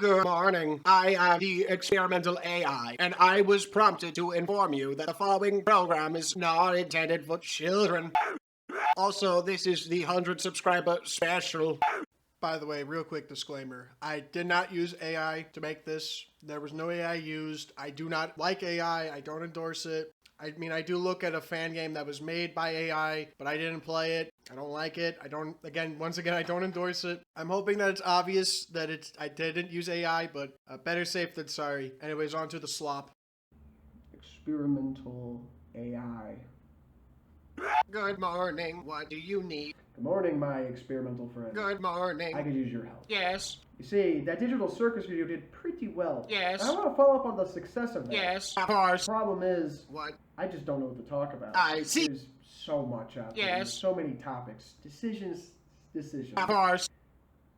Good morning. I am the experimental AI, and I was prompted to inform you that the following program is not intended for children. Also, this is the 100 subscriber special. By the way, real quick disclaimer. I did not use AI to make this. There was no AI used. I do not like AI. I don't endorse it. I mean, I do look at a fan game that was made by AI, but I didn't play it. I don't like it. Once again, I don't endorse it. I'm hoping that it's obvious that I didn't use AI, but better safe than sorry. Anyways, on to the slop. Experimental AI. Good morning. What do you need? Good morning, my experimental friend. Good morning. I could use your help. Yes. You see, that digital circus video did pretty well. Yes. And I want to follow up on the success of that. Yes. Of course. The problem is, What? I just don't know what to talk about. I see. There's so much out there. Yes. There's so many topics. Decisions. Of course.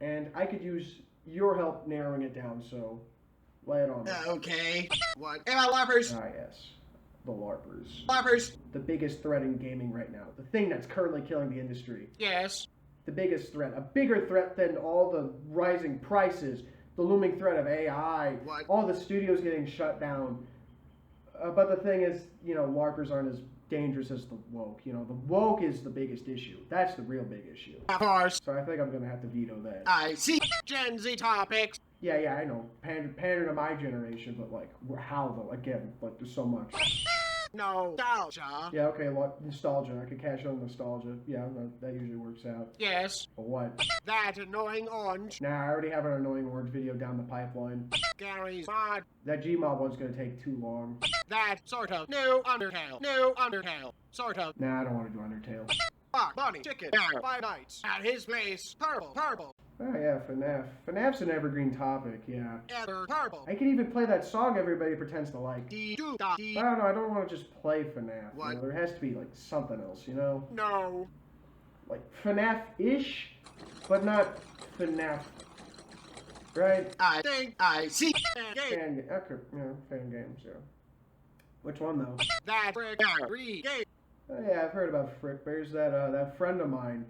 And I could use your help narrowing it down, so lay it on me. Okay. What? Hey, LARPers. Ah, yes. The LARPers. LARPers. The biggest threat in gaming right now. The thing that's currently killing the industry. Yes. The biggest threat, a bigger threat than all the rising prices, the looming threat of AI, What? all the studios getting shut down. But the thing is, LARPers aren't as dangerous as the woke. The woke is the biggest issue. That's the real big issue. Of course. So I think I'm going to have to veto that. I see. Gen Z topics. Yeah, I know. Pander to my generation, but, how, though? Again, there's so much. Nostalgia. Yeah, okay, nostalgia. I could cash on nostalgia. Yeah, that usually works out. Yes. But what? That annoying orange. Nah, I already have an annoying orange video down the pipeline. Gary's mod. That Gmod one's gonna take too long. That sort of. New Undertale. New Undertale. Sort of. Nah, I don't want to do Undertale. Bunny. Chicken. Bear. 5 nights. At his place. Purple. Oh yeah, FNAF. FNAF's an evergreen topic, yeah. Ever purple. I can even play that song everybody pretends to like. I don't know, I don't want to just play FNAF. What? There has to be, something else, No. Like, FNAF-ish, but not FNAF. Right? I think I see. Game. Fan games, yeah. Which one, though? That Frickbears game. Oh yeah, I've heard about Frickbears. That friend of mine,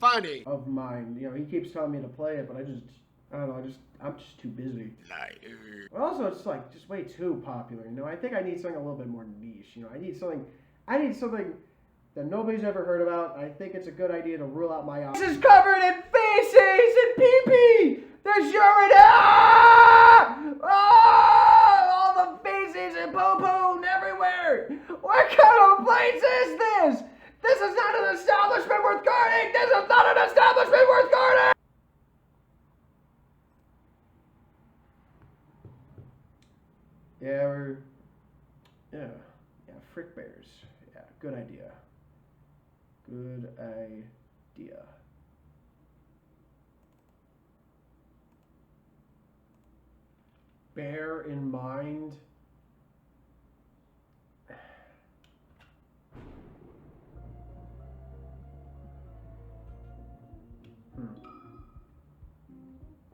Funny. of mine, he keeps telling me to play it, but I don't know, I'm just too busy. But also, it's just way too popular, I think I need something a little bit more niche, I need something that nobody's ever heard about. I think it's a good idea to rule out my options. This is covered in feces and pee-pee! There's urine! All the feces and poo-poo everywhere! What kind of place is this? This is not an establishment worth guarding! This is not an establishment worth guarding! Yeah, Frickbears. Yeah, good idea. Good idea. Bear in mind.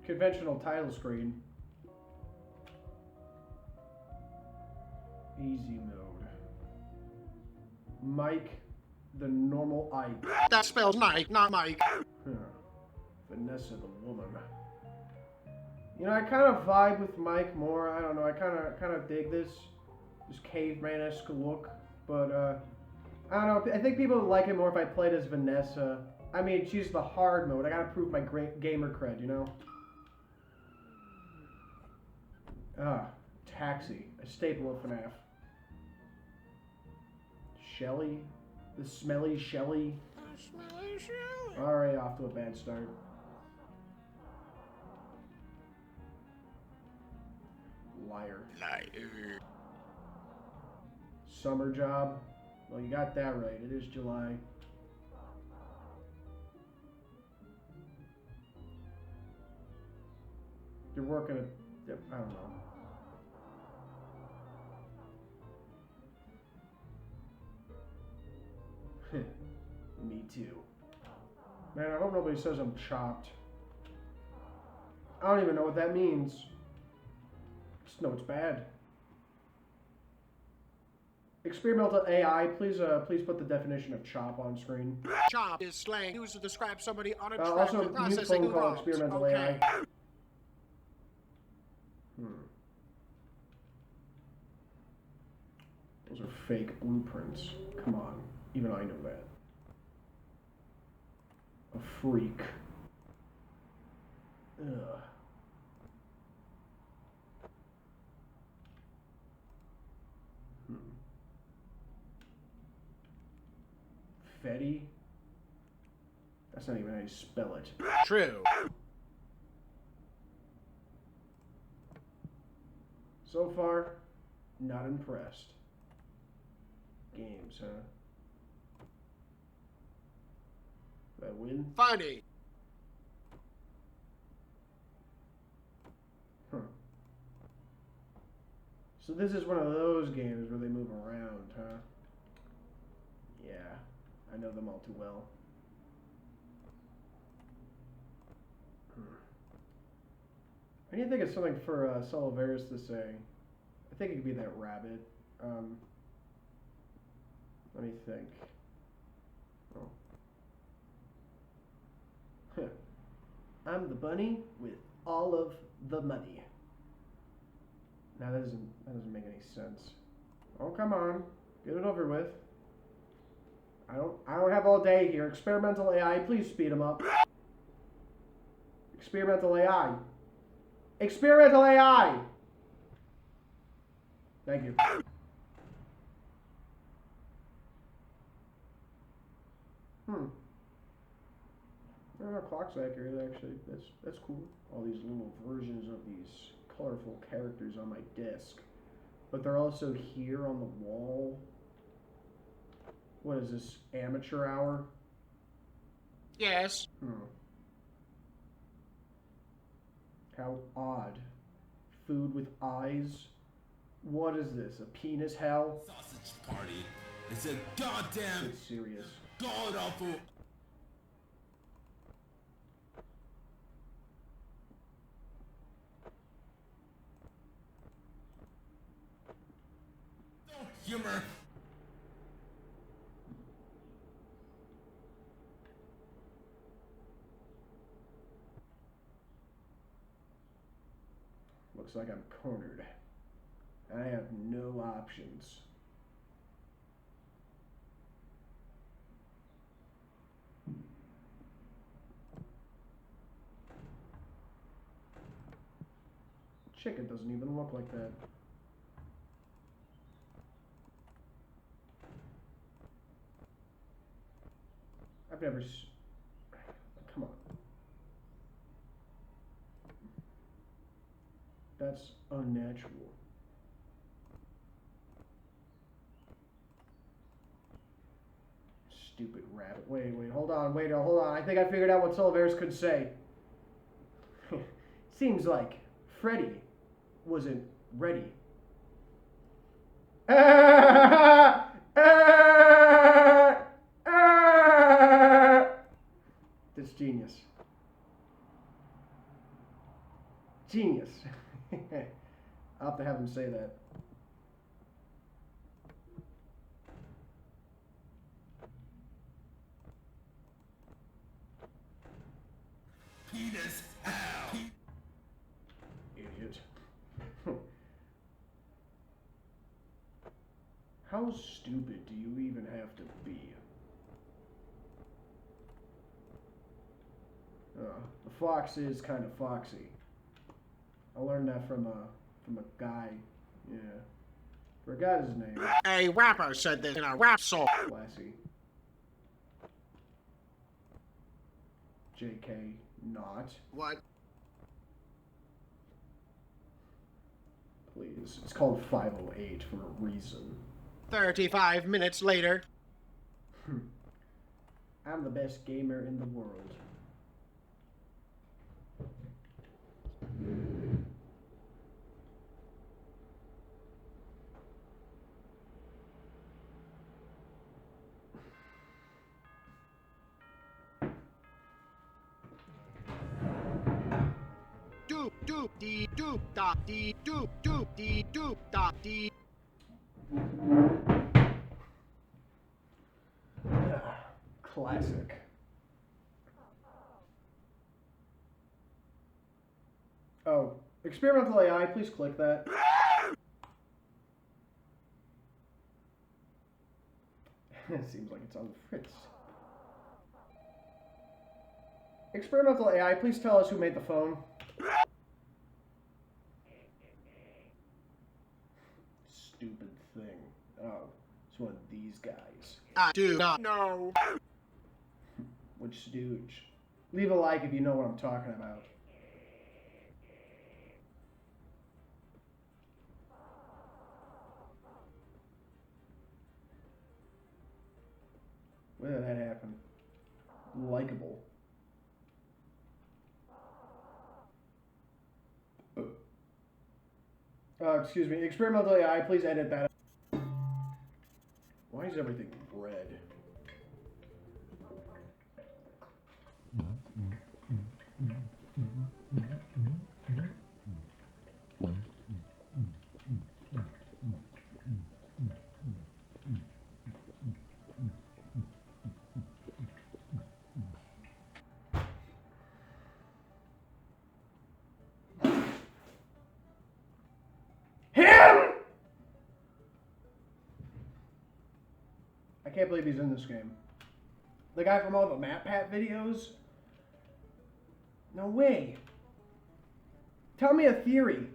Conventional title screen. Easy mode. Mike, the normal Ike. That spells Mike, not Mike. Vanessa, the woman. I kind of vibe with Mike more. I don't know. I kind of dig this caveman-esque look, but I don't know. I think people would like it more if I played as Vanessa. I mean, she's the hard mode. I gotta prove my great gamer cred, Taxi, a staple of FNAF. Shelly, the smelly Shelly. Already off to a bad start. Liar. Summer job. Well, you got that right. It is July. You're working at, I don't know. Me too. Man, I hope nobody says I'm chopped. I don't even know what that means. Just know it's bad. Experimental AI, please put the definition of chop on screen. Chop is slang used to describe somebody on a track Also, for new processing phone call robots. experimental Okay. AI. fake blueprints. Come on. Even I know that. A freak. Ugh. Freddy? That's not even how you spell it. True. So far, not impressed. Games, huh? Did I win? Funny. Huh. So this is one of those games where they move around, huh? Yeah, I know them all too well. I need to think of something for Soliveris to say. I think it could be that rabbit. Let me think. Oh. I'm the bunny with all of the money. Now that doesn't make any sense. Oh, come on, get it over with. I don't have all day here. Experimental AI, please speed them up. Experimental AI. Experimental AI! Thank you. Our clock's accurate, actually. That's cool. All these little versions of these colorful characters on my desk. But they're also here on the wall. What is this? Amateur hour? Yes. How odd. Food with eyes? What is this? A penis hell? Sausage party. It's a goddamn It's serious. god awful. No humor. Looks like I'm cornered. I have no options. CHICA doesn't even look like that. I've never come on. That's unnatural. Stupid rabbit. Wait, hold on. I think I figured out what Soliveris could say. Seems like Freddy wasn't ready. That's genius. Genius. I'll have to have him say that. Penis hell. Idiot. How stupid do you even have to be? The fox is kind of foxy. I learned that from a guy. Yeah. Forgot his name. A rapper said this in a rap song. Classy. JK, not. What? Please. It's called 508 for a reason. 35 minutes later. I'm the best gamer in the world. Doop doop dee doop da dee doop doop dee doop da dee. Classic. Oh, experimental AI, please click that. It seems like it's on the fritz. Experimental AI, please tell us who made the phone. Stupid thing. Oh, it's one of these guys. I do not know. Which stooge? Leave a like if you know what I'm talking about. Where did that happen? Likeable. Excuse me. Experimental AI, please edit that. Why is everything red? Him! I can't believe he's in this game. The guy from all the MatPat videos? No way. Tell me a theory.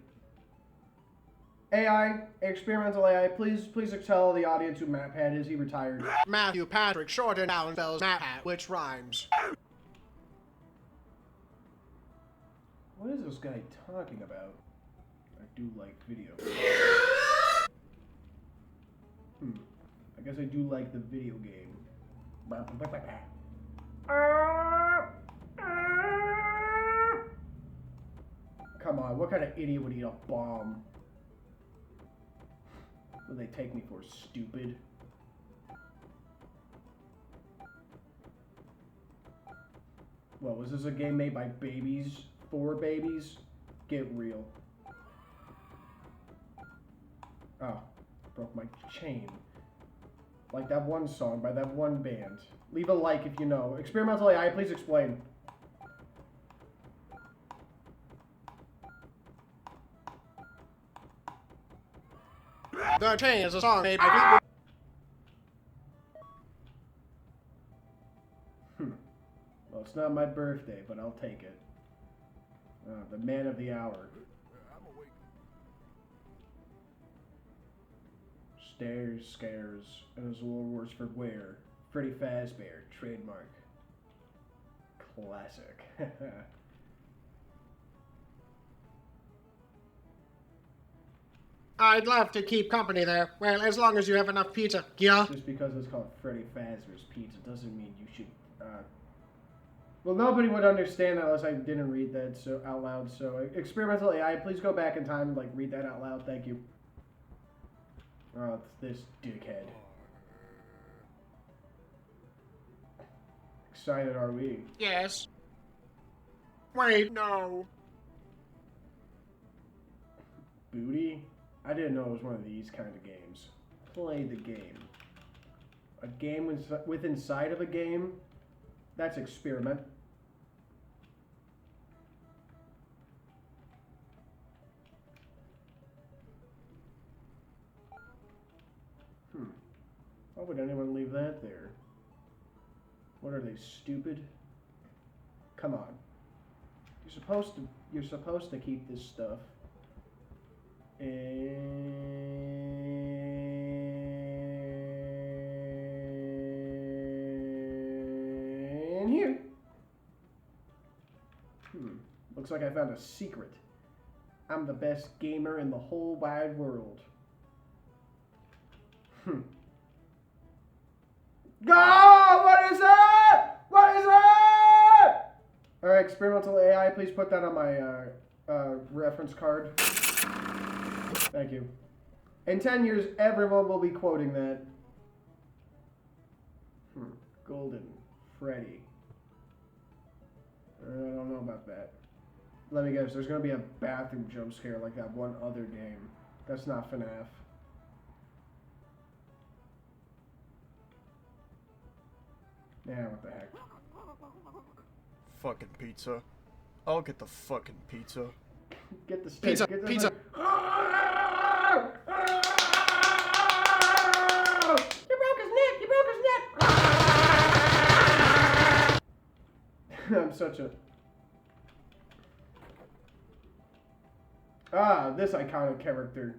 AI, experimental AI, please tell the audience who MatPat is. He retired. Matthew Patrick shortened down spells MatPat, which rhymes. What is this guy talking about? I do like video. I guess I do like the video game. Come on, what kind of idiot would eat a bomb? What do they take me for, stupid? What, was this a game made by babies? For babies? Get real. Oh, broke my chain. Like that one song by that one band. Leave a like if you know. Experimental AI, please explain. The Chain is a song made by Well, it's not my birthday, but I'll take it. The man of the hour. Stairs, scares, and there's a little worse for wear. Freddy Fazbear, trademark. Classic. I'd love to keep company there. Well, as long as you have enough pizza. Yeah. Just because it's called Freddy Fazbear's Pizza doesn't mean you should, well, nobody would understand that unless I didn't read that out loud, so experimental AI, please go back in time and, read that out loud, thank you. Oh, it's this dickhead. Excited are we? Yes. Wait, no. Booty? I didn't know it was one of these kind of games. Play the game. A game with inside of a game? That's experiment. Why would anyone leave that there? What are they, stupid? Come on. You're supposed to keep this stuff in here. Looks like I found a secret. I'm the best gamer in the whole wide world. Go! What is that? What is that? Alright, experimental AI, please put that on my reference card. Thank you. In 10 years, everyone will be quoting that. Golden Freddy. I don't know about that. Let me guess, there's going to be a bathroom jump scare like that one other game. That's not FNAF. Yeah, what the heck. Fucking pizza. I'll get the fucking pizza. Get the stick. Pizza, Get the pizza. stick. You broke his neck. You broke his I'm such a... this iconic character.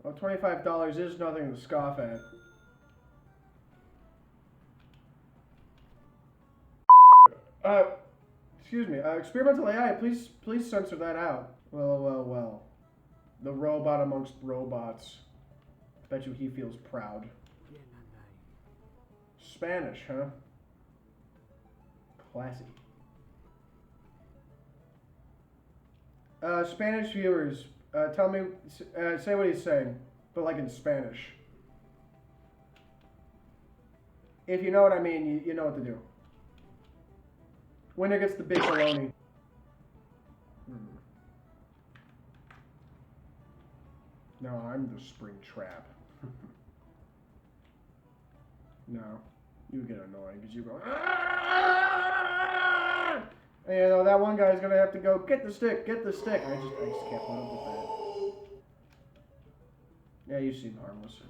Well, $25 is nothing to scoff at. Excuse me. Experimental AI, please censor that out. Well. The robot amongst robots. Bet you he feels proud. Spanish, huh? Classy. Spanish viewers, tell me, say what he's saying, but like in Spanish. If you know what I mean, you know what to do. Winner gets the big baloney. No, I'm the spring trap. No, you get annoying because you go. "Aah!" And, you know that one guy's gonna have to go get the stick, get the stick. I just can't put up with that. Yeah, you seem harmless.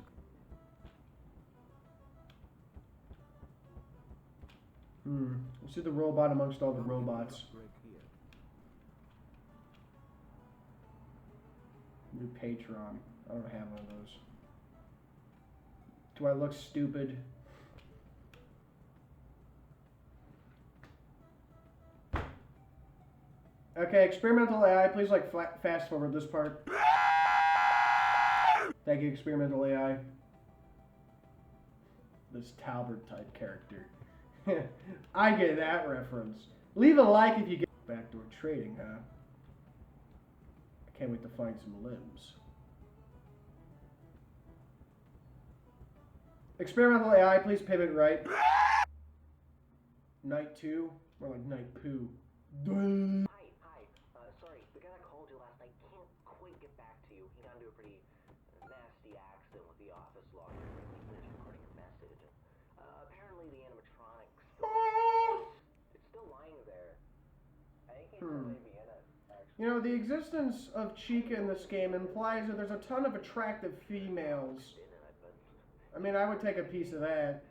Let's see the robot amongst all the robots. New Patreon. I don't have one of those. Do I look stupid? Okay, experimental AI, please like fast forward this part. Thank you, experimental AI. This Talbert type character. I get that reference. Leave a like if you get backdoor trading, huh? I can't wait to find some limbs. Experimental AI, please pivot right. Night 2, more like night poo. Hi. Sorry, the guy that called you last night can't quite get back to you. He got into a pretty nasty accident with the office locker. He finished recording your message. Apparently the animatronics it's still lying there. I think he's still maybe in it, actually. You know, the existence of CHICA in this game implies that there's a ton of attractive females. I mean, I would take a piece of that.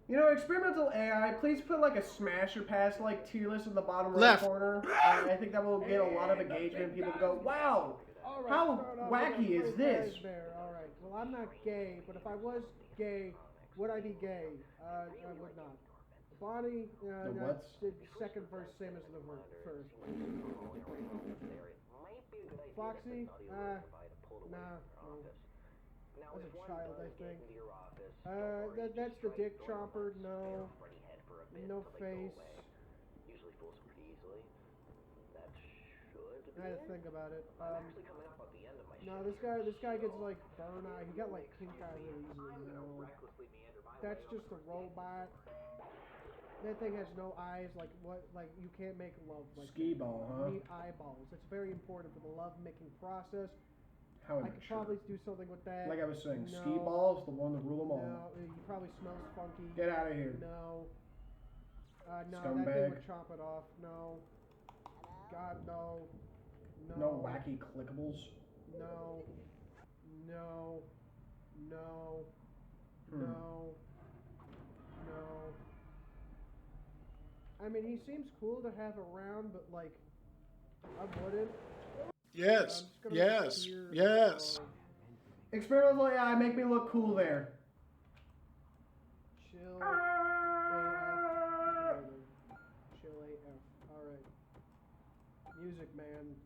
You know, experimental AI, please put like a smasher pass like tier list in the bottom right corner. I think that will get a lot of engagement. People go, wow, how wacky is this? Alright, well I'm not gay, but if I was gay, would I be gay? I would not. Bonnie, the second verse, same as the first. Foxy, nah. As a child, I think. That's the dick chomper. No. No face. I had to think about it. No, this guy gets like burn eye. He got like pink eye really easily. No. That's just a robot. That thing has no eyes. Like what? Like you can't make love. Like Ski ball, huh? You need eyeballs. It's very important for the love making process. How I could probably do something with that. Like I was saying, no. ski balls, the one to rule them all. No, he probably smells funky. Get out of here. No. No, Scumbag. that thing would chop it off. No. God, no. No. No wacky clickables. No. No. No. No. No. I mean, he seems cool to have around, but like, I wouldn't. Yes. Experimental AI, make me look cool there. Chill AF. Chill AF. Alright. Music man.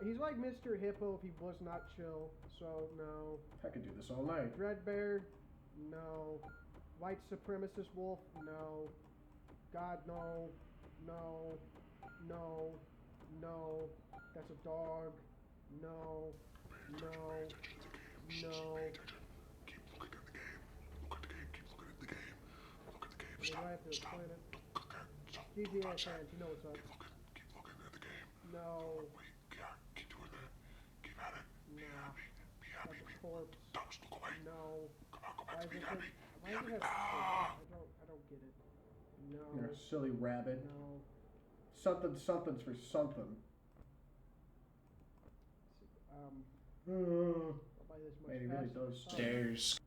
He's like Mr. Hippo if he was not chill, so no. I could do this all night. Red Bear? No. White supremacist wolf? No. God, no. No. No. No. That's a dog. No. No. No. Keep looking at the game. Look at the game. Keep looking at the game. Look at the game. Stop. Stop. GTA fans, you know what's up. Keep looking at the game. No. Wait. Yeah. Keep doing that. Keep at it. Be happy. Be happy. Don't look away. No. Come on. Go back to be happy. Why does it have I don't get it. No. You're a silly rabbit. No. Something's for something. By this much Man, he really faster. does Stairs.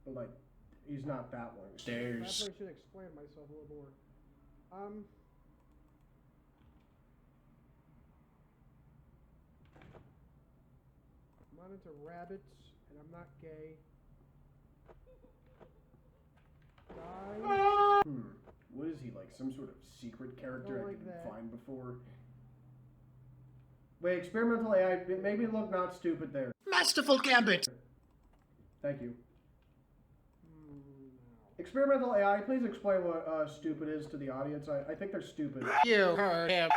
But like, he's not that long. I Stairs. probably should explain myself a little more. I'm not into rabbits, and I'm not gay. Die. What is he, like some sort of secret character I like didn't that. find before? Wait, experimental AI, it made me look not stupid there. Masterful gambit. Thank you. No. Experimental AI, please explain what stupid is to the audience. I think they're stupid. You heard him.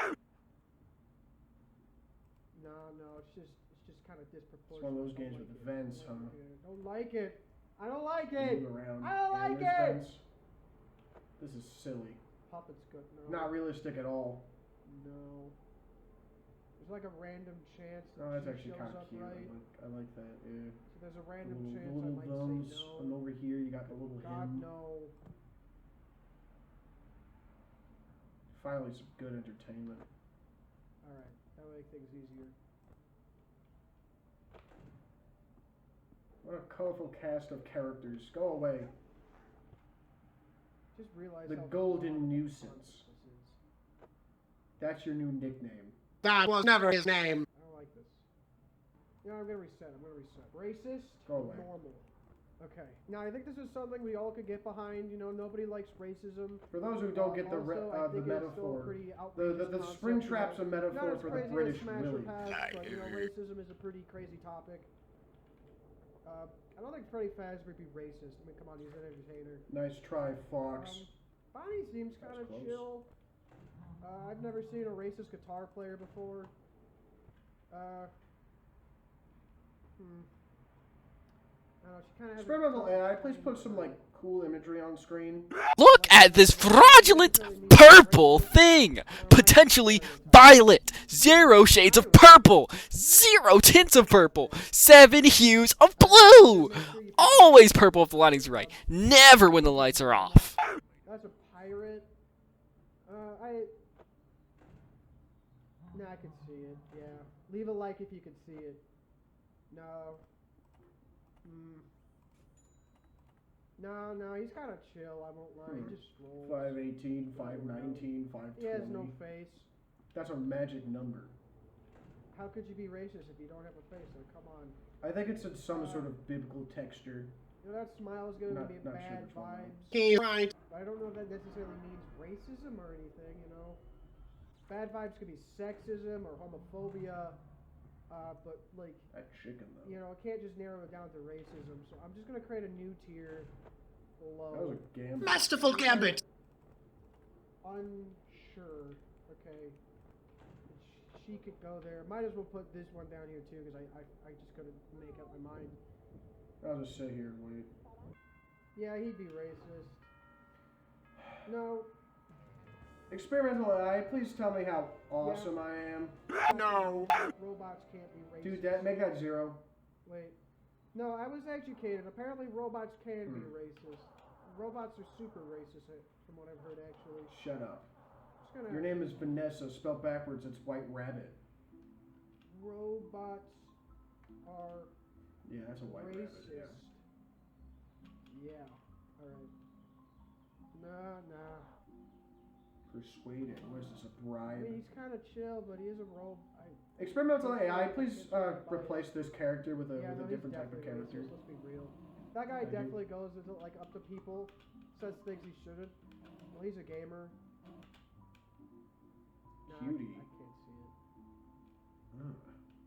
No, it's just kind of disproportionate. It's one of those games with it. vents, huh? Don't like it. I don't like it. Move around. I don't and like there's it. vents. This is silly. Puppet's good. No. Not realistic at all. No. There's like a random chance that Oh, that's she actually shows kind of up cute. right. I like that. Yeah. So there's a random chance The little I might thumbs. say no. And over here, you got the little God, hymn. no. Finally, some good entertainment. Alright, that'll make things easier. What a colorful cast of characters. Go away. Just realize The how Golden fun Nuisance. this is. That's your new nickname. That was never his name. I don't like this. Yeah, I'm gonna reset. Racist? Go away. Normal. Okay. Now, I think this is something we all could get behind. You know, nobody likes racism. For those who don't get the Also, I think the it's still a metaphor, pretty the outrageous concept, spring you trap's know. a metaphor Not as for the crazy as British Smash Willy. or Pass, but you know, racism is a pretty crazy topic. I don't think Freddy Fazbear would be racist. I mean, come on, he's an entertainer. Nice try, Fox. Bonnie seems kind of close. chill. I've never seen a racist guitar player before. I don't know, she kind of has Experimental AI, please put some like cool imagery on screen. Look at this fraudulent purple thing! Potentially violet! 0 shades of purple! 0 tints of purple! 7 hues of blue! Always purple if the lighting's right. Never when the lights are off. That's a pirate. I can see it, yeah. Leave a like if you can see it. No. No, he's kind of chill, I won't lie. He just strolls. 518, 519, 520. He has no face. That's a magic number. How could you be racist if you don't have a face? Like, come on. I think it's in some sort of biblical texture. You know, that smile is going to Not be sure bad which one, vibes. He's right. I don't know if that necessarily means racism or anything, you know. Bad vibes could be sexism or homophobia, but like, That chicken though. you know, I can't just narrow it down to racism. So I'm just gonna create a new tier below. That was a gambit. Masterful gambit. Unsure. Okay. She could go there. Might as well put this one down here too, because I just couldn't make up my mind. I'll just sit here and wait. Yeah, he'd be racist. No. Experimental AI, please tell me how awesome I am. No. Robots can't be racist. Dude, make that 0. Wait. No, I was educated. Apparently robots can be racist. Robots are super racist, from what I've heard, actually. Shut up. Just gonna... Your name is Vanessa, spelled backwards, it's White Rabbit. Robots are Yeah, that's a White racist. Rabbit, yeah. Yeah. Alright. Nah. Persuaded. What is this, a I bribe? mean, he's kind of chill, but he is a robot. Experimental AI, please replace this character with a He's different type of definitely character. racist, let's be real. That guy definitely goes into, like, up to people, says things he shouldn't. Well, he's a gamer. Nah, Cutie. I can't see it.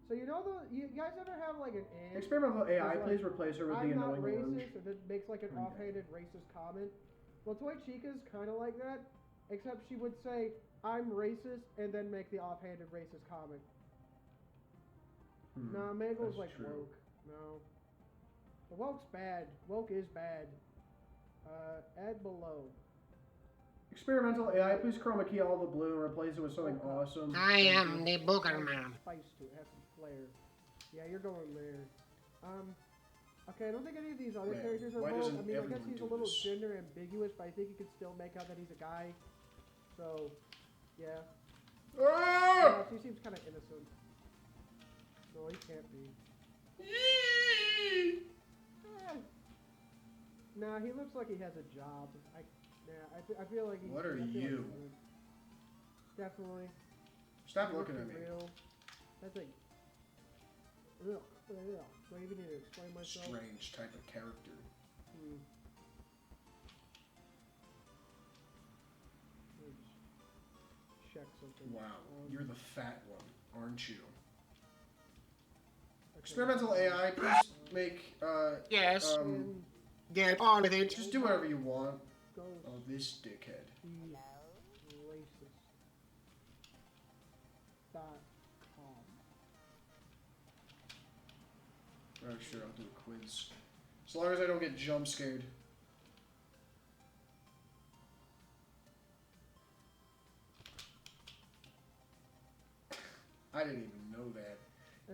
So you know you guys ever have like an aunt? Experimental AI, who's please like, replace her with the I'm not annoying racist, orange. and then makes like an Okay. offhanded racist comment. Well, Toy Chica's kind of like that, except she would say, I'm racist, and then make the offhanded racist comment. Nah, Mangle's that's like true. woke. No. The woke's bad. Woke is bad. Add below. Experimental AI, please chroma key all the blue and replace it with something awesome. I am the Booger Man. Spice to it. Has some flair. Yeah, you're going there. Okay, I don't think any of these other Man, characters are why woke. doesn't I mean, I guess everyone he's do a little this? gender ambiguous, but I think you can still make out that he's a guy. So, yeah. Ah! She seems kind of innocent. No, he can't be. Nah, he looks like he has a job. I feel like he. What are I feel you? Like definitely. Stop looking at me. Real. That's like. Ugh. Do I even need to explain myself? Strange type of character. Check something. Wow, you're the fat one, aren't you? Okay. Experimental AI, please make, Yes. Get on with it. just do whatever you want. Go. Oh, this dickhead. Racist.com. Oh, sure, I'll do a quiz. As long as I don't get jump scared. I didn't even know that.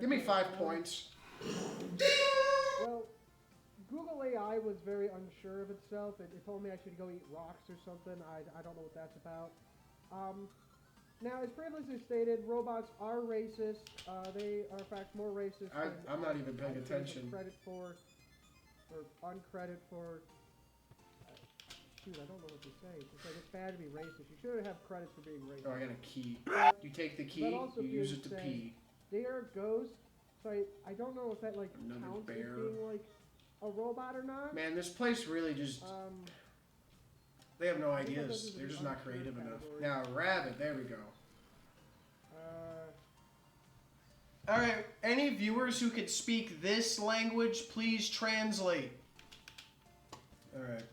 Give me 5 points. Well, Google AI was very unsure of itself. It told me I should go eat rocks or something. I don't know what that's about. Now, as previously stated, robots are racist. They are, in fact, more racist than I'm not even paying attention. Credit for, or uncredit for. Shoot, I don't know what to say. It's like it's bad to be racist. You shouldn't have credits for being racist. Oh, I got a key. You take the key, you use it to pee. They are ghosts, so I don't know if that like Another counts bear. as being like a robot or not. Man, this place really just... they have no ideas. They're just not creative enough. Now, rabbit, there we go. Alright, any viewers who could speak this language, please translate. Alright.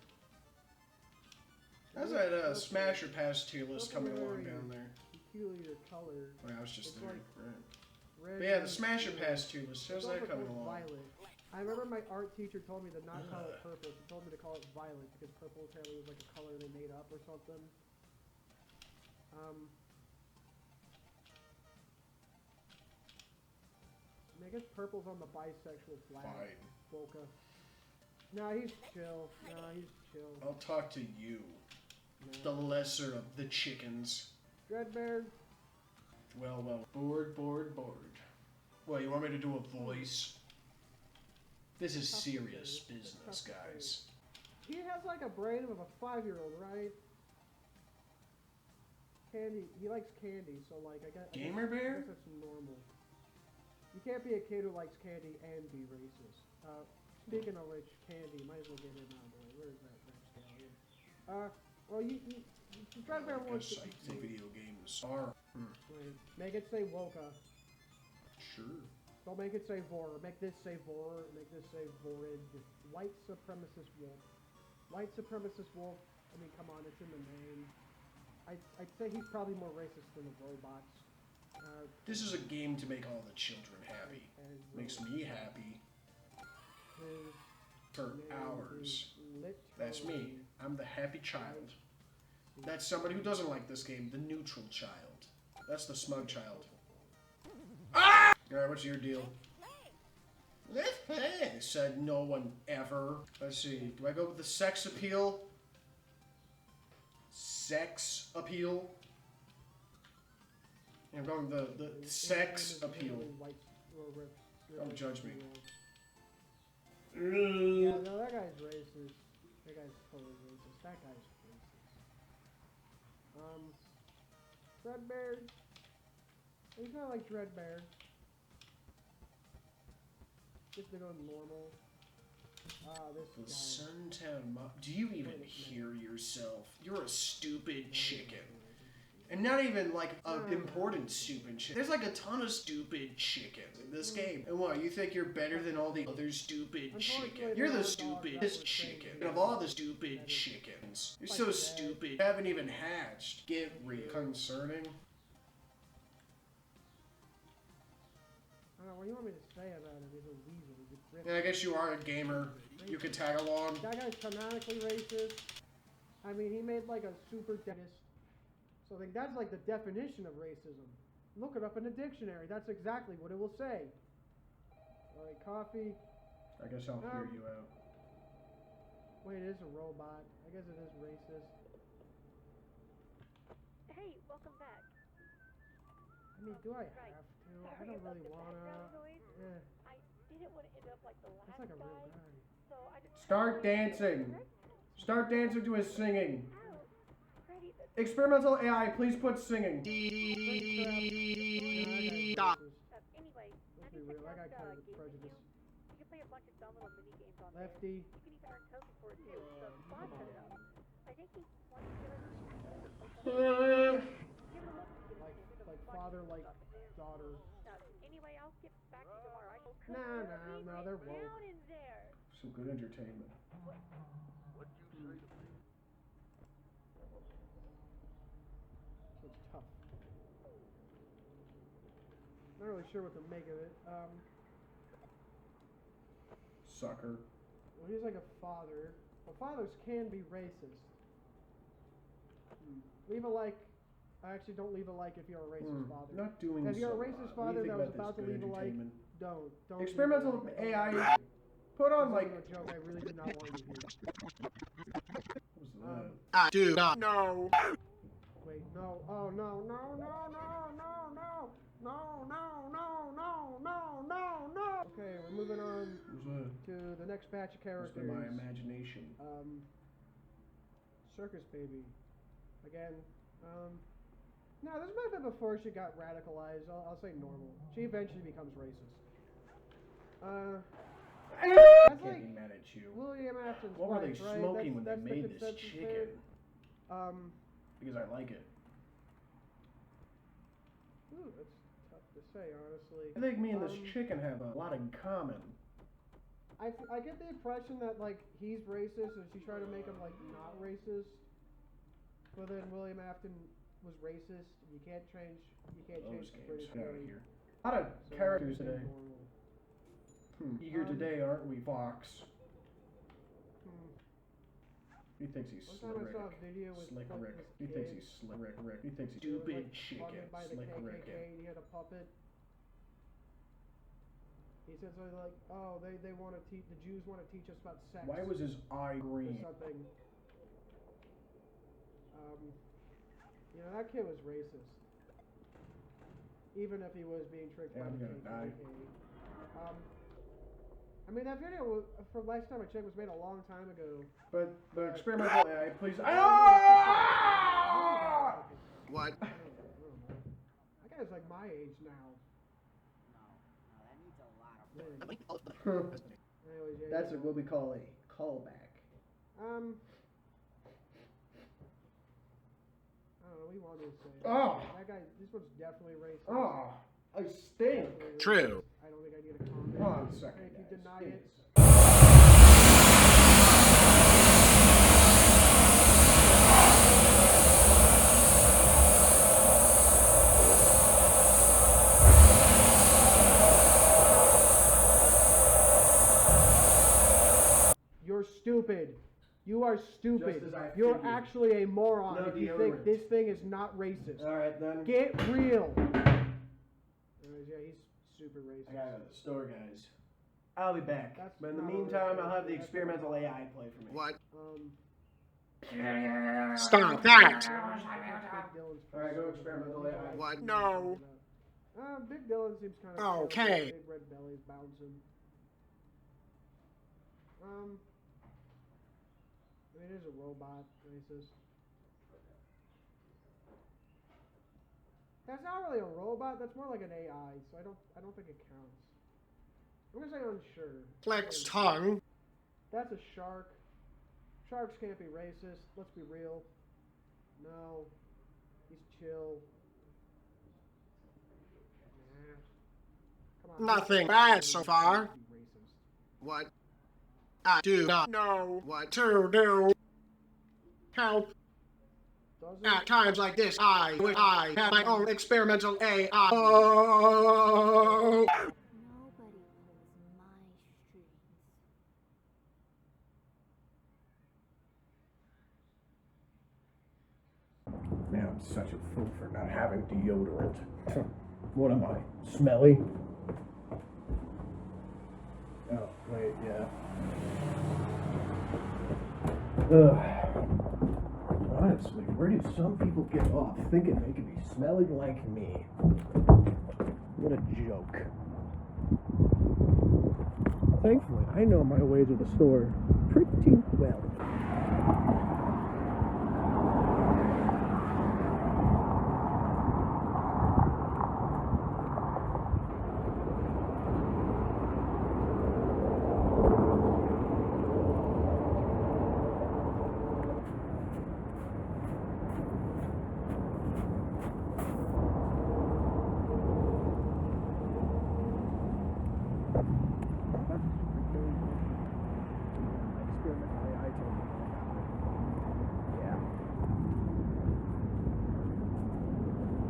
How's that Smasher Pass tier list coming along down there? Peculiar color. Oh, yeah, I was just there. Like Right. red. But yeah, the Smasher Pass tier list. How's that coming along? Violet. I remember my art teacher told me to not call it purple. She told me to call it violet because purple apparently was like a color they made up or something. I guess purple's on the bisexual flag. Fine. Boca. Nah, he's chill. I'll talk to you. The lesser of the chickens. Dreadbeard. Well. Bored. Well, you want me to do a voice? This is serious business, guys. He has like a brain of a 5-year-old, right? Candy. He likes candy, so like I guess. Gamer Bear? I guess that's normal. You can't be a kid who likes candy and be racist. Speaking of which, candy, might as well get him out of the way. Where is that scale? Well, you Dreadbear wants to think video games are. Wait, make it say Woka. Sure. Don't make it say Vor. Make this say Vor. Make this say Vorid. White supremacist wolf. White supremacist wolf. I mean, come on, it's in the name. I'd say he's probably more racist than the robots. This is a game to make all the children happy. Makes me happy. For hours. That's me. I'm the happy child. That's somebody who doesn't like this game. The neutral child. That's the smug child. Ah! Alright, what's your deal? Said no one ever. Let's see. Do I go with the sex appeal? Sex appeal? I'm going the sex appeal. Don't judge me. Yeah, no, that guy's racist. That guy's totally racist. That guy's racist. Dreadbeard. He's not like Dreadbeard. Just to go normal. This guy. Suntown Mob. Do you even hear yourself? You're a stupid chicken. And not even like an important stupid chicken. There's like a ton of stupid chickens in this game. And what, you think you're better than all the other stupid chickens? You're the stupidest chicken of all the stupid chickens. You're so stupid. You haven't even hatched. Get real. Concerning. I don't know, what do you want me to say about him? He's a weasel. He's a grip. Yeah, I guess you are a gamer. You can tag along. That guy's canonically racist. I mean, he made like a super dentist. So I think that's like the definition of racism. Look it up in the dictionary. That's exactly what it will say. Alright, coffee. I guess I'll hear you out. Wait, it is a robot. I guess it is racist. Hey, welcome back. I mean, do I have to? I don't really wanna. I didn't want to end up like the last That's like a real guy. guy. So I just Start dancing. Start dancing to his singing. Freddy, the Experimental AI, please put singing. Stop. anyway, Let's be real, that guy kind of prejudice. you can play a bunch of dumb little mini games on Lefty. there. You can even earn tokens for it too. So Spawn set it up. I think he wants to give us Like father, like daughter. Anyway, I'll get back to you tomorrow. No, they're woke. Down in there. Some good entertainment. It's tough. Not really sure what to make of it. Sucker. Well, he's like a father. Well, fathers can be racist. Leave a like. Actually, don't leave a like if you're a racist father. Not doing If you're a so racist hot. What do father you that think was about about to this leave a good like, entertainment? don't. Experimental leave a like. AI. Put on like. A joke I really did not want you to hear. I do not know. Wait, no. Oh, no. Okay, we're moving on to the next batch of characters. My imagination. Circus Baby. Again. No, this might have been before she got radicalized. I'll say normal. She eventually becomes racist. I That's can't like be mad at you. William Afton's What were they wife, right? smoking when That's they the made this consensus chicken? there. Because I like it. Ooh, that's tough to say, honestly. I think me and this chicken have a lot in common. I get the impression that, like, he's racist and she's trying to make him, like, not racist. But then William Afton was racist. You can't change the Those British games. Get out of way. here. A lot of So characters it's today. normal. Eager today, aren't we, Fox? He thinks he's One time I slick. saw a video with Slick like Rick. this He thinks kid he's slick Rick. He thinks he's who was, stupid like, chicken. funded by the Slick Rick. KKK. He had a puppet. He said something like, "Oh, they want to teach the Jews want to teach us about sex." Why was his eye or green? something? That kid was racist. Even if he was being tricked Yeah, by the I'm gonna die. KKK. I mean, that video from last time I checked was made a long time ago. But experimental AI, please. What? What? I don't know. That guy's like my age now. that needs a lot of Anyways, yeah, That's what we call a callback. I don't know. What do you want me to say? Oh. That guy. This one's definitely racist. Oh, I stink. Definitely racist. True. I don't think I need a comment. Hold on a second, And if you guys. deny it. You're stupid. You are stupid. Just as I You're figured. actually a moron No if you deodorant. think this thing is not racist. Alright then. Get real. Yeah, he's super racist. I gotta go to the store, guys. I'll be back. That's But in the not meantime, okay. I'll have the That's experimental AI play for me. What? Um, Stop that. Big Dylan's Alright, go experimental AI. What? No. Big Dylan seems kind of Okay. Big red belly's bouncing. I mean, it is a robot, racist. That's not really a robot. That's more like an AI. So I don't think it counts. I'm gonna say unsure. Flex tongue. That's a shark. Sharks can't be racist. Let's be real. No. He's chill. Nah. Come on. Nothing bad so far. Be racist. What? I do not know what to do. Help. Doesn't At times like this, I wish I had my own experimental AI. Oh. Nobody pulls my strings. Man, I'm such a fool for not having deodorant. What am I? Smelly? Oh, wait, yeah. Honestly, where do some people get off thinking they can be smelling like me? What a joke. thankfully, I know my way to the store pretty well.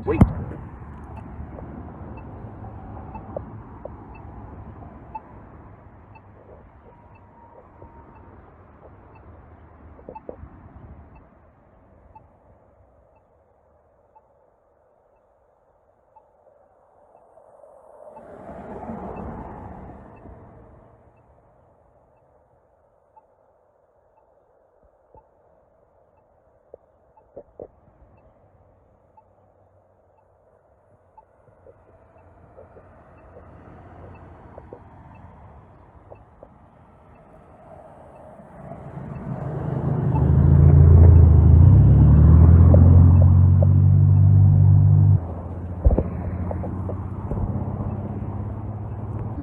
Wait.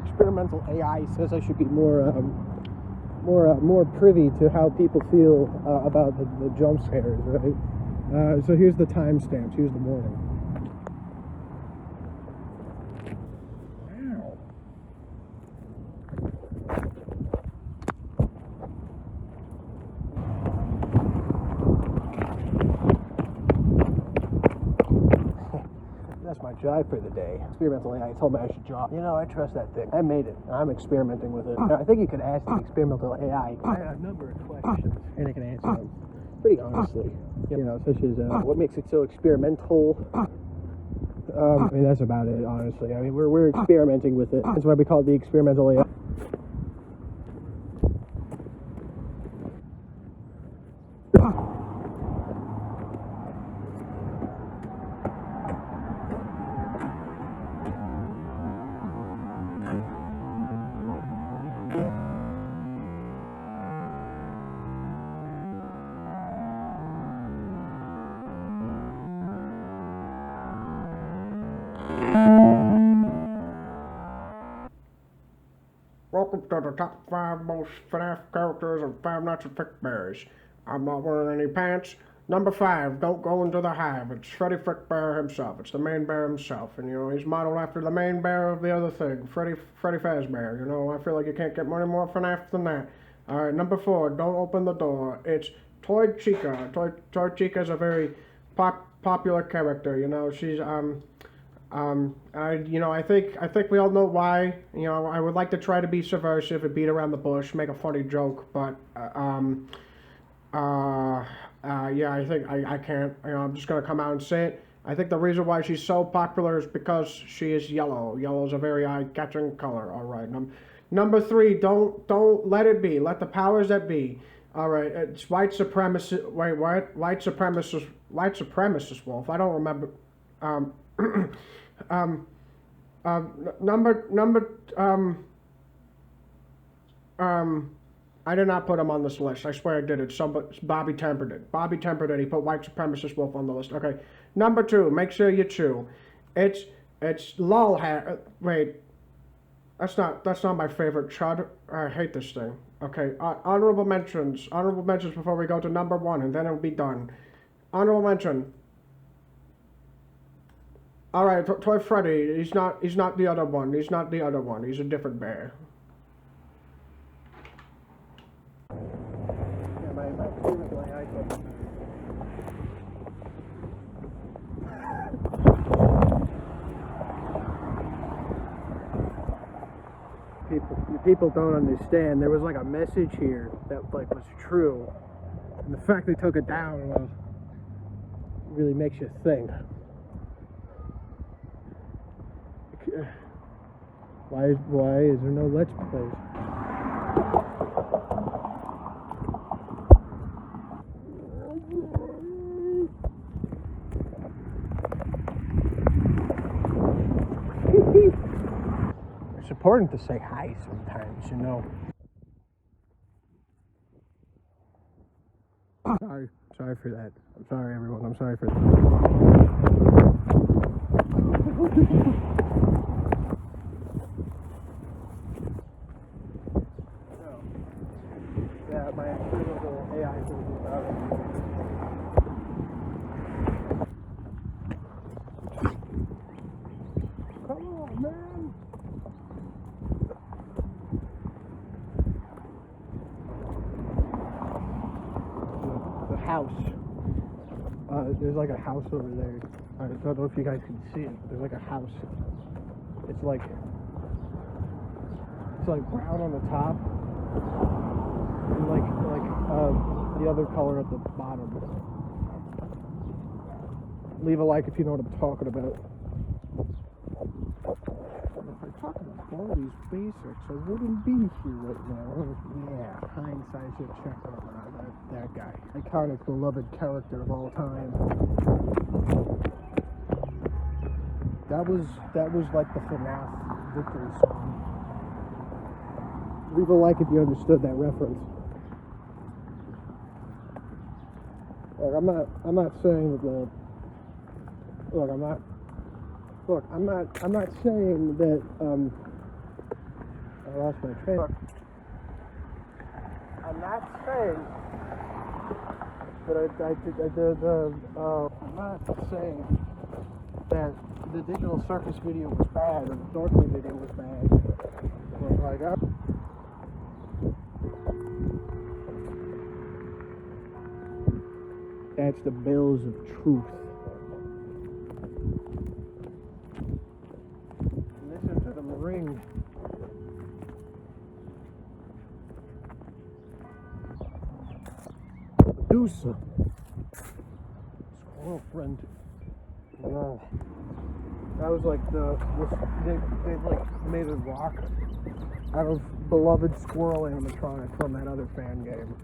Experimental AI says I should be more privy to how people feel about the jump scares, right? So here's the timestamps. Here's the morning. Ow. That's my jive for the day. Experimental AI told me I should jog. You know, I trust that thing. I made it. I'm experimenting with it. I think you could ask the experimental AI a number of questions, and it can answer them pretty honestly. You know, such as what makes it so experimental. I mean, that's about it, honestly. I mean, we're experimenting with it. That's why we call it the experimental AI. Welcome to the top 5 most FNAF characters of Five Nights at Frickbears. I'm not wearing any pants. Number 5, don't go into the hive. It's Freddy Frickbear himself. It's the main bear himself. And, you know, he's modeled after the main bear of the other thing, Freddy Fazbear. You know, I feel like you can't get any more FNAF than that. Alright, number 4, don't open the door. It's Toy CHICA. Toy CHICA is a very popular character. You know, she's, I think we all know why. You know, I would like to try to be subversive and beat around the bush, make a funny joke, but, yeah, I think I can't. You know, I'm just gonna come out and say it. I think the reason why she's so popular is because she is yellow. Yellow is a very eye-catching color. All right. Number 3, don't let it be. Let the powers that be. All right. It's white supremacist. Wait, what? White supremacist wolf. I don't remember. I did not put him on this list. I swear I did it. Bobby tempered it. Bobby tempered it. He put white supremacist wolf on the list. Okay. Number 2, make sure you chew. It's lol Hare. Wait. That's not my favorite chud. I hate this thing. Okay. Honorable mentions. Honorable mentions before we go to number 1, and then it'll be done. Honorable mention. All right, Toy Freddy. He's not the other one. He's not the other one. He's a different bear. Yeah, my experimental AI told me. People don't understand. There was like a message here that like was true, and the fact they took it down, well, really makes you think. Why is there no Let's Plays? important to say hi sometimes, you know. Sorry for that. I'm sorry, everyone. I'm sorry for that. Yeah, my little AI is going to be about it. Come on, man! The house. There's like a house over there. I don't know if you guys can see it. There's like a house. It's like brown on the top, and like the other color at the bottom. Leave a like if you know what I'm talking about. If I talk about all these basics, I wouldn't be here right now. Yeah, hindsight should check out that guy. Iconic, beloved character of all time. That was like the FNAF victory song. Leave a like if you understood that reference. Look, I'm not saying that the I'm not saying that I lost my train. Look, I'm not saying that I'm not saying that the Digital Circus video was bad or the Dorkly video was bad. But like that's the bells of truth. Listen to them ring. Medusa. Squirrel friend. Wow. That was like they like made a rock out of beloved squirrel animatronic from that other fan game.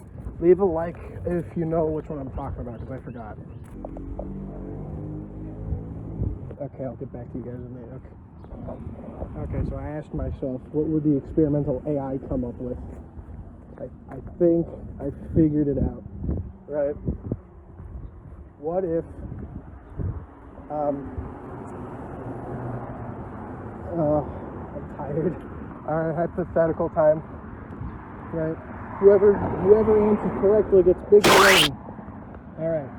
Leave a like if you know which one I'm talking about, because I forgot. Okay, I'll get back to you guys in a minute. Okay, so I asked myself, what would the experimental AI come up with? I think I figured it out. Right? What if I'm tired. Alright, hypothetical time. Right? Whoever answers correctly gets big rain. Alright.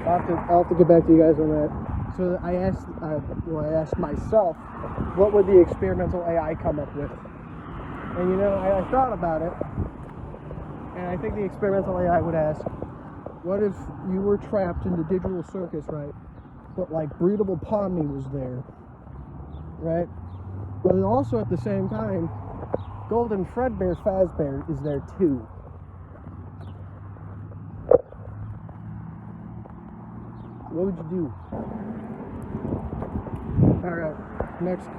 I'll have to get back to you guys on that. So I asked myself, what would the experimental AI come up with? And you know, I thought about it, and I think the experimental AI would ask, what if you were trapped in the Digital Circus, right? But like breedable Pomni was there, right? But also at the same time, Golden Fredbears Fazbear is there too. What would you do? Alright, next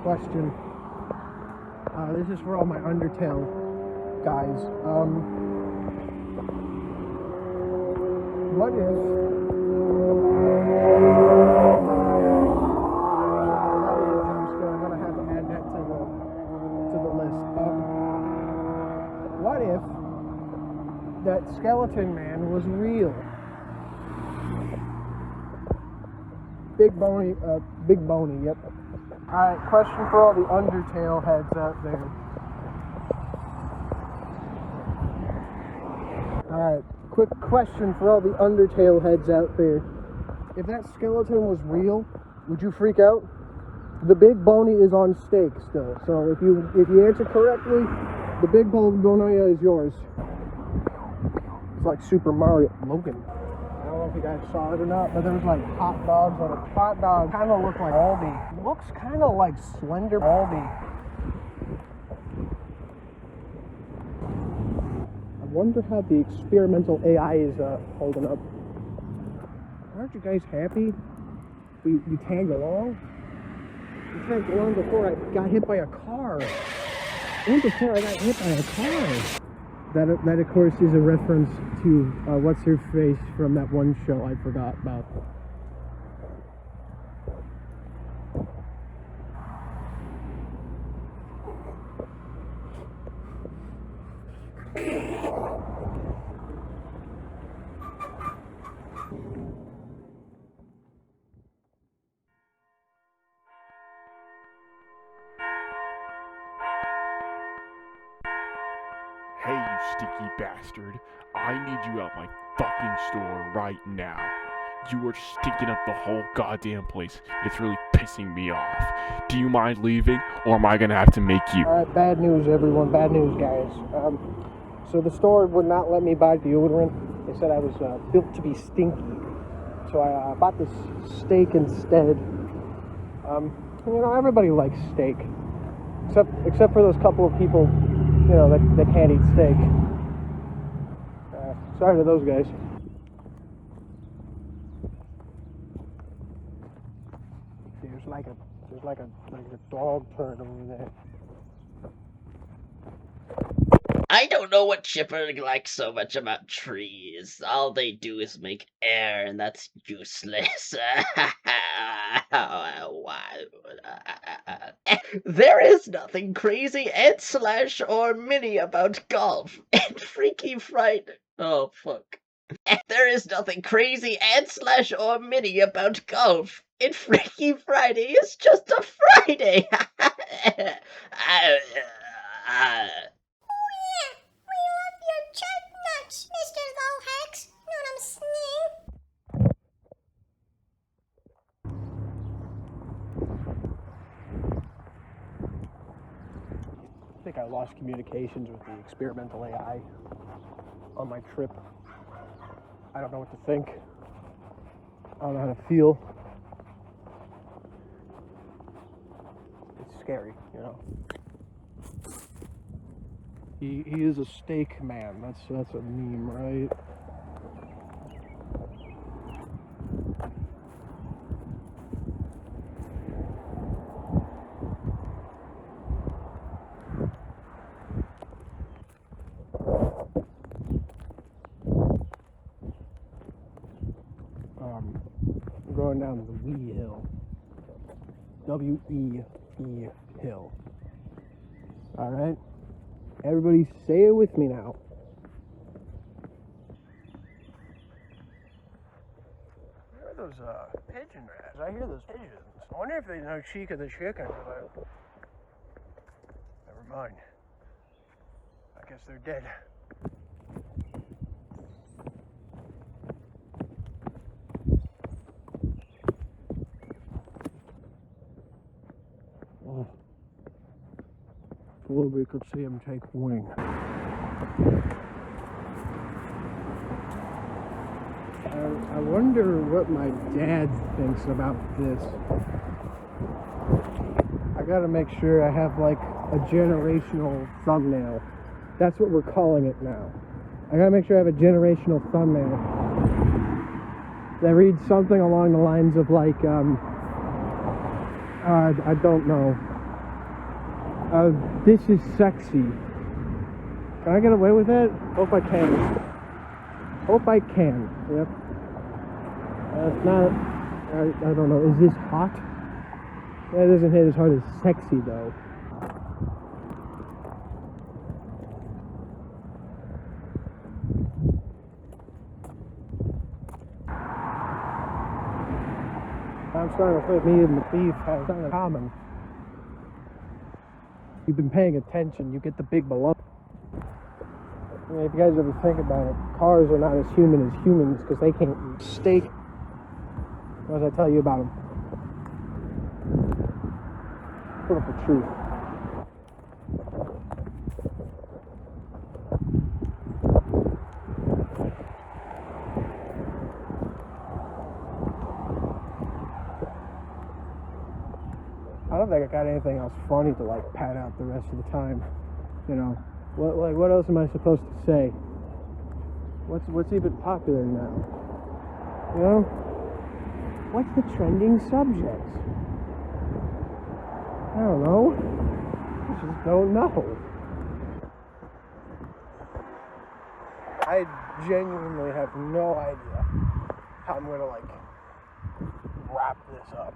question. This is for all my Undertale guys. What if... I'm going to have to add that to the list. What if that skeleton man was real? Big Boney, yep. Alright, question for all the Undertale heads out there. Alright, quick question for all the Undertale heads out there. If that skeleton was real, would you freak out? The Big Boney is on stake still, so if you answer correctly, the Big Boney is yours. It's like Super Mario Logan. I don't know if you guys saw it or not, but there was like hot dogs on a hot dog. Kind of looked like Aldi. Looks kind of like Slender Aldi. I wonder how the experimental AI is holding up. Aren't you guys happy? We tagged along? We tagged along before I got hit by a car. And before I got hit by a car. That of course is a reference to what's her face from that one show I forgot about. Hey, you stinky bastard. I need you at my fucking store right now. You are stinking up the whole goddamn place. It's really pissing me off. Do you mind leaving, or am I gonna have to make you? Alright, bad news, everyone. Bad news, guys. So the store would not let me buy deodorant. They said I was built to be stinky. So I bought this steak instead. You know, everybody likes steak. Except for those couple of people, you know, that can't eat steak. Sorry to those guys. There's like a dog turd over there. I don't know what Chipper likes so much about trees. All they do is make air, and that's useless. There is nothing crazy and slash or mini about golf and Freaky Friday. Oh, fuck. There is nothing crazy and slash or mini about golf. And Freaky Friday is just a Friday. Chestnuts, Mr. Lohax. Know what I'm saying? I think I lost communications with the experimental AI on my trip. I don't know what to think. I don't know how to feel. It's scary, you know. He is a steak man. That's a meme, right? I'm going down the Wee Hill. W-E-E Hill. All right. Everybody say it with me now. Where are those pigeon rats? I hear those pigeons. I wonder if they know Chica the chicken. Never mind. I guess they're dead. Oh. A little bit could see him take wing. I wonder what my dad thinks about this. I gotta make sure I have like a generational thumbnail. That's what we're calling it now. I gotta make sure I have a generational thumbnail that reads something along the lines of like, I don't know. This is sexy. Can I get away with it? Hope I can. Hope I can. Yep. It's not. I don't know. Is this hot? That doesn't hit as hard as sexy though. I'm starting to think me and the thief have something in common. You've been paying attention, you get the big balloon. I mean, if you guys ever think about it, cars are not as human as humans because they can't eat steak. What did I tell you about them? Put up the truth. I don't think I got anything else funny to like pad out the rest of the time. You know, what else am I supposed to say? What's even popular now? You know, what's the trending subject? I don't know. I just don't know. I genuinely have no idea how I'm gonna like wrap this up.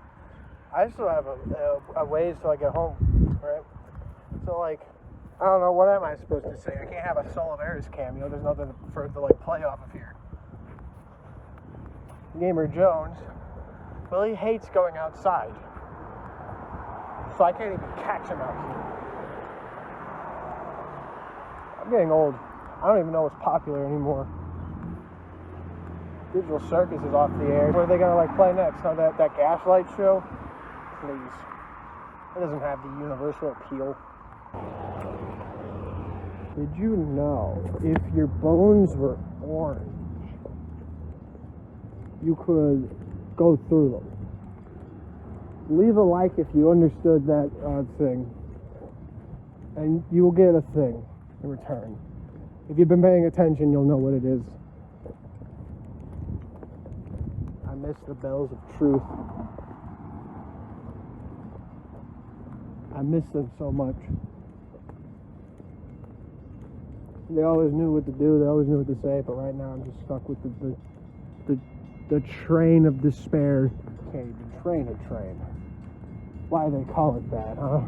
I still have a ways till I get home, right? So like, I don't know, what am I supposed to say? I can't have a Soul of Ares cameo. There's nothing for it to, like, play off of here. Gamer Jones, well, he hates going outside. So I can't even catch him out here. I'm getting old. I don't even know what's popular anymore. Digital Circus is off the air. What are they gonna, like, play next? Oh, that Gaslight show? Please. It doesn't have the universal appeal. Did you know if your bones were orange, you could go through them? Leave a like if you understood that thing, and you will get a thing in return. If you've been paying attention, you'll know what it is. I miss the bells of truth. I miss them so much. They always knew what to do, they always knew what to say, but right now I'm just stuck with the train of despair. Can't even train a train. Why they call it that, huh?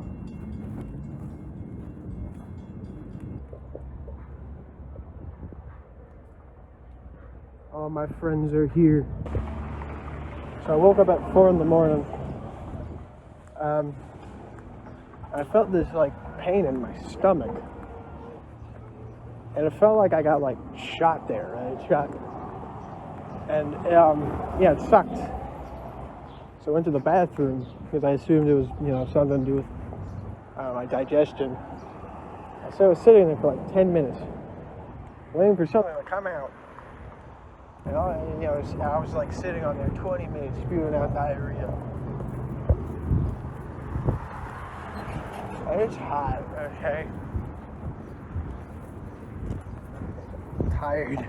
All my friends are here. So I woke up at 4 in the morning. I felt this, like, pain in my stomach. And it felt like I got, like, shot there, right? And, yeah, it sucked. So I went to the bathroom because I assumed it was, something to do with my digestion. So I was sitting there for, like, 10 minutes, waiting for something to come out. And, I was, like, sitting on there 20 minutes spewing out diarrhea. And it's hot, okay? Tired.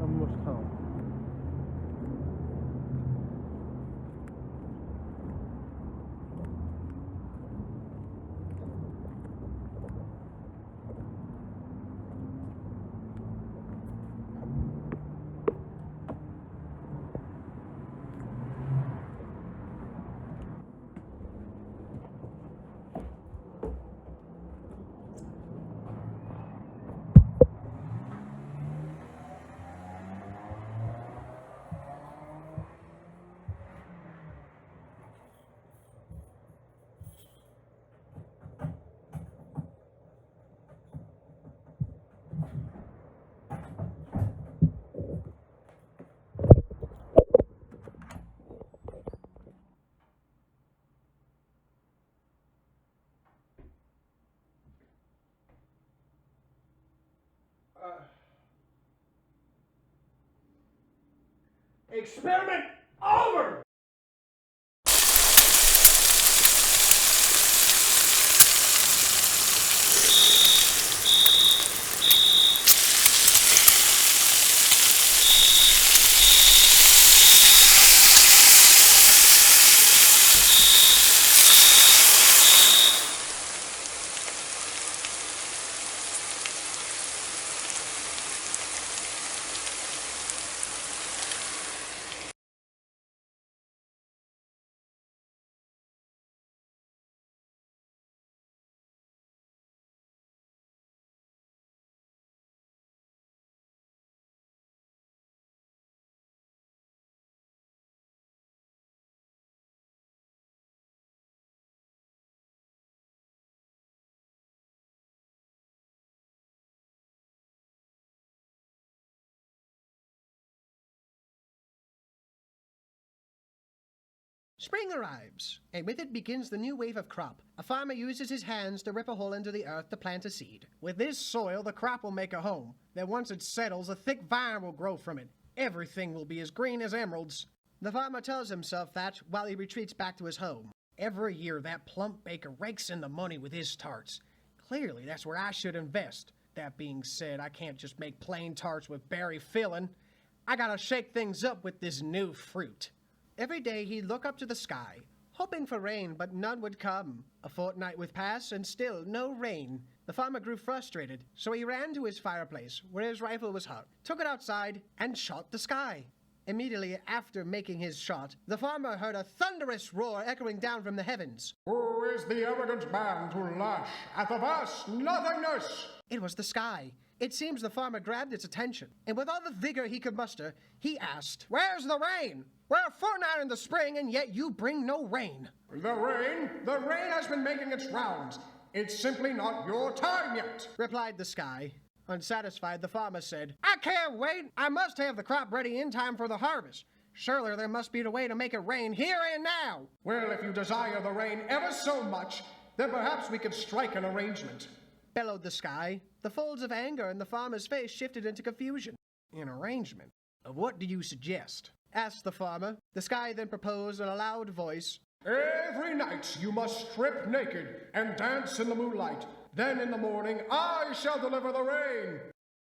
Almost home. Experiment over! Spring arrives, and with it begins the new wave of crop. A farmer uses his hands to rip a hole into the earth to plant a seed. With this soil, the crop will make a home. Then once it settles, a thick vine will grow from it. Everything will be as green as emeralds. The farmer tells himself that while he retreats back to his home. Every year, that plump baker rakes in the money with his tarts. Clearly, that's where I should invest. That being said, I can't just make plain tarts with berry filling. I gotta shake things up with this new fruit. Every day he'd look up to the sky, hoping for rain, but none would come. A fortnight would pass, and still no rain. The farmer grew frustrated, so he ran to his fireplace, where his rifle was hung, took it outside, and shot the sky. Immediately after making his shot, the farmer heard a thunderous roar echoing down from the heavens. Who is the arrogant man to lash at the vast nothingness? It was the sky. It seems the farmer grabbed its attention, and with all the vigor he could muster, he asked, "Where's the rain? We're a fortnight in the spring, and yet you bring no rain." The rain has been making its rounds. It's simply not your time yet, replied the sky. Unsatisfied, the farmer said, "I can't wait. I must have the crop ready in time for the harvest. Surely there must be a way to make it rain here and now." Well, if you desire the rain ever so much, then perhaps we could strike an arrangement, bellowed the sky. The folds of anger in the farmer's face shifted into confusion. An arrangement? What do you suggest? Asked the farmer. The sky then proposed in a loud voice, "Every night you must strip naked and dance in the moonlight. Then in the morning I shall deliver the rain."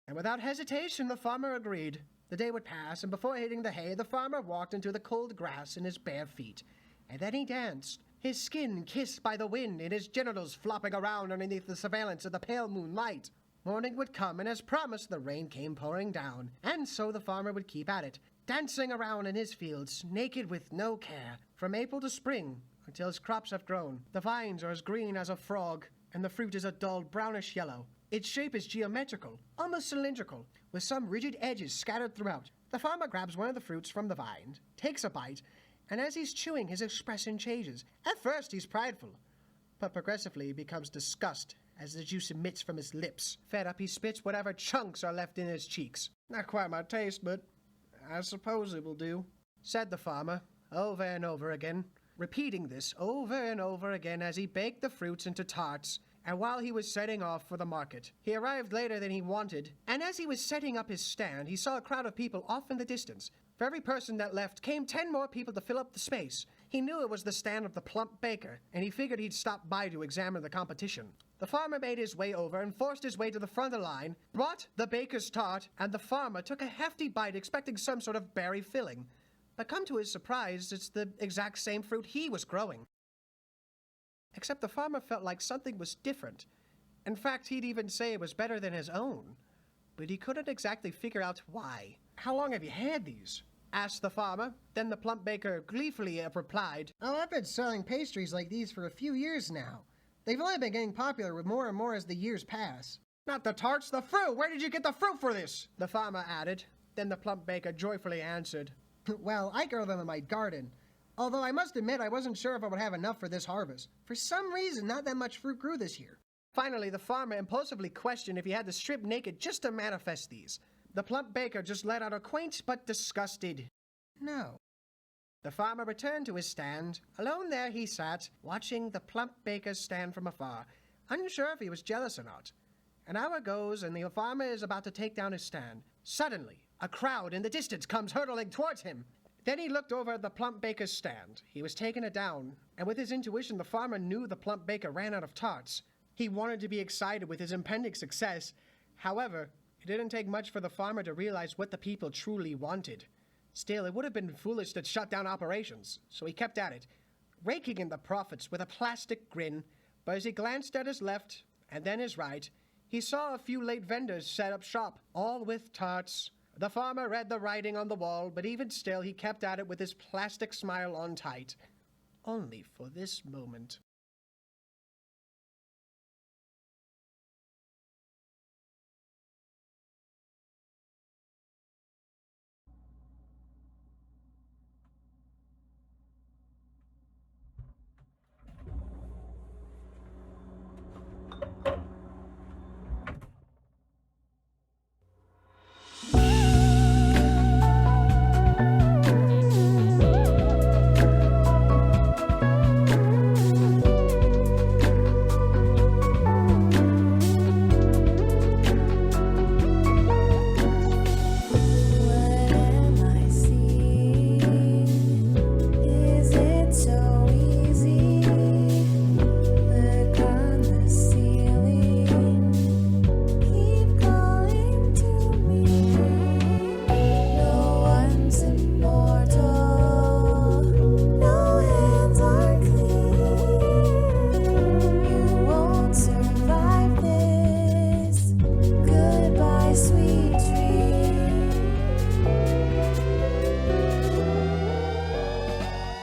And without hesitation the farmer agreed. The day would pass, and before hitting the hay, the farmer walked into the cold grass in his bare feet. And then he danced, his skin kissed by the wind and his genitals flopping around underneath the surveillance of the pale moonlight. Morning would come, and as promised, the rain came pouring down. And so the farmer would keep at it, dancing around in his fields, naked with no care, from April to spring, until his crops have grown. The vines are as green as a frog, and the fruit is a dull brownish yellow. Its shape is geometrical, almost cylindrical, with some rigid edges scattered throughout. The farmer grabs one of the fruits from the vine, takes a bite, and as he's chewing, his expression changes. At first, he's prideful, but progressively he becomes disgust as the juice emits from his lips. Fed up, he spits whatever chunks are left in his cheeks. "Not quite my taste, but I suppose it will do," said the farmer, over and over again, repeating this over and over again as he baked the fruits into tarts. And while he was setting off for the market, he arrived later than he wanted, and as he was setting up his stand, he saw a crowd of people off in the distance. For every person that left came 10 more people to fill up the space. He knew it was the stand of the plump baker, and he figured he'd stop by to examine the competition. The farmer made his way over and forced his way to the front of the line, brought the baker's tart, and the farmer took a hefty bite expecting some sort of berry filling. But come to his surprise, it's the exact same fruit he was growing. Except the farmer felt like something was different. In fact, he'd even say it was better than his own. But he couldn't exactly figure out why. "How long have you had these?" asked the farmer. Then the plump baker gleefully replied, "Oh, I've been selling pastries like these for a few years now. They've only been getting popular with more and more as the years pass." "Not the tarts, the fruit! Where did you get the fruit for this?" the farmer added. Then the plump baker joyfully answered, "Well, I grow them in my garden. Although I must admit I wasn't sure if I would have enough for this harvest. For some reason, not that much fruit grew this year." Finally, the farmer impulsively questioned if he had to strip naked just to manifest these. The plump baker just let out a quaint but disgusted "No." The farmer returned to his stand. Alone there he sat, watching the plump baker's stand from afar, unsure if he was jealous or not. An hour goes, and the farmer is about to take down his stand. Suddenly, a crowd in the distance comes hurtling towards him. Then he looked over at the plump baker's stand. He was taking it down, and with his intuition, the farmer knew the plump baker ran out of tarts. He wanted to be excited with his impending success. However, it didn't take much for the farmer to realize what the people truly wanted. Still, it would have been foolish to shut down operations, so he kept at it, raking in the profits with a plastic grin. But as he glanced at his left and then his right, he saw a few late vendors set up shop, all with tarts. The farmer read the writing on the wall, but even still he kept at it with his plastic smile on tight. Only for this moment.